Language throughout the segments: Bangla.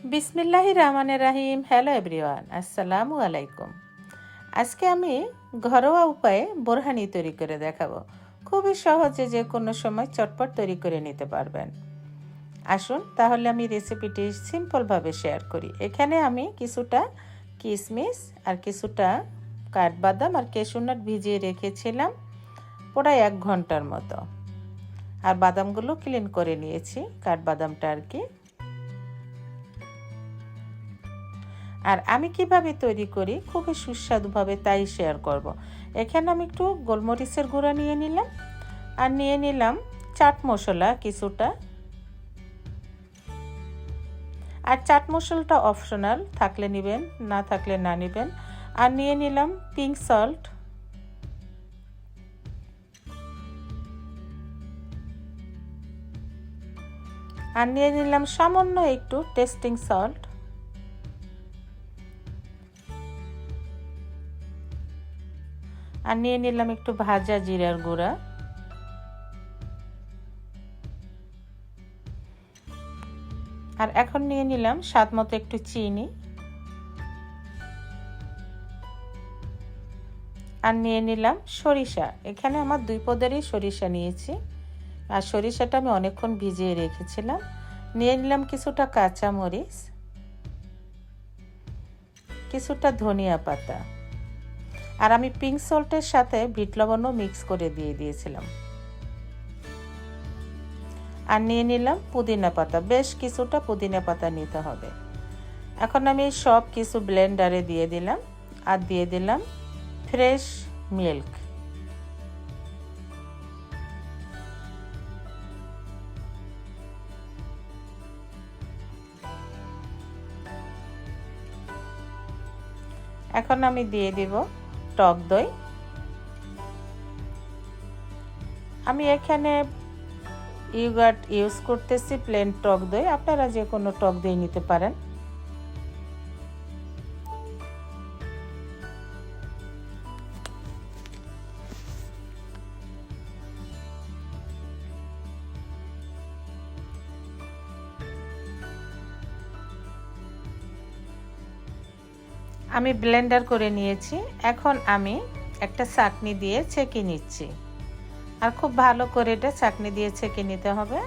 বিসমিল্লাহির রহমানির রহিম। হ্যালো এভরিওয়ান, আসসালামু আলাইকুম। আজকে আমি ঘরোয়া উপায়ে বোরহানি তৈরি করে দেখাবো। খুবই সহজে যে কোনো সময় চটপট তৈরি করে নিতে পারবেন। আসুন তাহলে আমি রেসিপিটি সিম্পলভাবে শেয়ার করি। এখানে আমি কিছুটা কিশমিশ আর কিছুটা কাঠবাদাম আর ক্যাশু নাট ভিজিয়ে রেখেছিলাম প্রায় 1 ঘন্টার মতো। আর বাদামগুলো ক্লিন করে নিয়েছি, কাঠবাদামটা আর কি। আর আমি কিভাবে তৈরি করি খুবই সুস্বাদুভাবে তাই শেয়ার করব। এখানে আমি একটু গোলমরিচের গুঁড়া নিয়ে নিলাম আর নিয়ে নিলাম চাট মশলা কিছুটা। আর চাট মশলাটা অপশনাল, থাকলে নেবেন, না থাকলে না নেবেন। আর নিয়ে নিলাম পিঙ্ক সল্ট। আর নিয়ে নিলাম সামান্য একটু টেস্টিং সল্ট। আর নিয়ে নিলাম একটু ভাজা জিরার গুঁড়া। আর এখন নিয়ে নিলাম স্বাদ মতো একটু চিনি। আর নিয়ে নিলাম সরিষা। এখানে আমার 2 পদেরই সরিষা নিয়েছি। আর সরিষাটা আমি অনেকক্ষণ ভিজিয়ে রেখেছিলাম। নিয়ে নিলাম কিছুটা কাঁচা মরিচ, কিছুটা ধনিয়া পাতা। আর আমি পিঙ্ক সল্টের সাথে বিট লবণও মিক্স করে দিয়ে দিয়েছিলাম। আর নিয়ে নিলাম পুদিনা পাতা, বেশ কিছুটা পুদিনা পাতা নিতে হবে। এখন আমি সব কিছু ব্লেন্ডারে দিয়ে দিলাম। আর দিয়ে দিলাম ফ্রেশ মিল্ক। এখন আমি দিয়ে দিব টক দই। আমি এখানে ইয়োগার্ট ইউজ করতেছি, প্লেন টক দই। আপনারা যে কোনো টক দই নিতে পারেন। আমি ব্লেন্ডার করে নিয়েছি। এখন আমি একটা ছাঁকনি দিয়ে ছেঁকে নিচ্ছি। আর খুব ভালো করে এটা ছাঁকনি দিয়ে ছেঁকে নিতে হবে।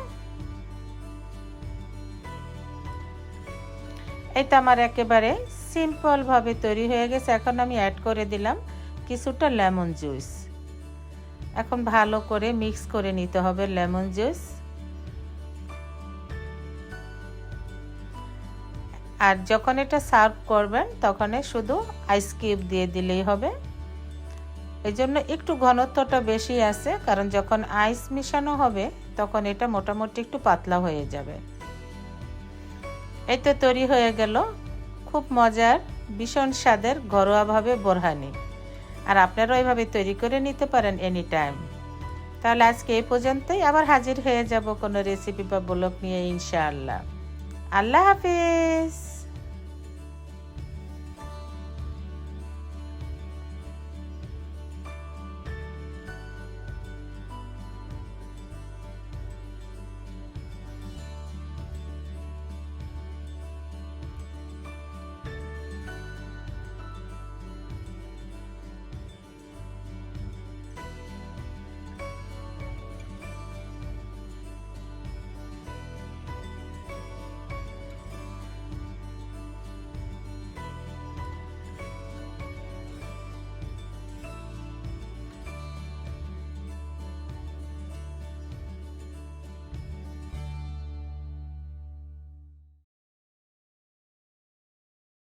এই তো আমার একেবারে সিম্পলভাবে তৈরি হয়ে গেছে। এখন আমি অ্যাড করে দিলাম কিছুটা লেমন জুস। এখন ভালো করে মিক্স করে নিতে হবে লেমন জুস। আর যখন এটা সার্ভ করবেন তখন শুধু আইস কিউব দিয়ে দিলেই হবে। এই জন্য একটু ঘনত্বটা বেশি আছে, কারণ যখন আইস মিশানো হবে তখন এটা মোটামুটি একটু পাতলা হয়ে যাবে। এই তো তৈরি হয়ে গেল খুব মজার, ভীষণ স্বাদের ঘরোয়াভাবে বোরহানি। আর আপনারাও এইভাবে তৈরি করে নিতে পারেন এনি টাইম। তাহলে আজকে এই পর্যন্তই, আবার হাজির হয়ে যাব কোনো রেসিপি বা ব্লগ নিয়ে ইনশাআল্লাহ। আল্লাহ হাফিজ।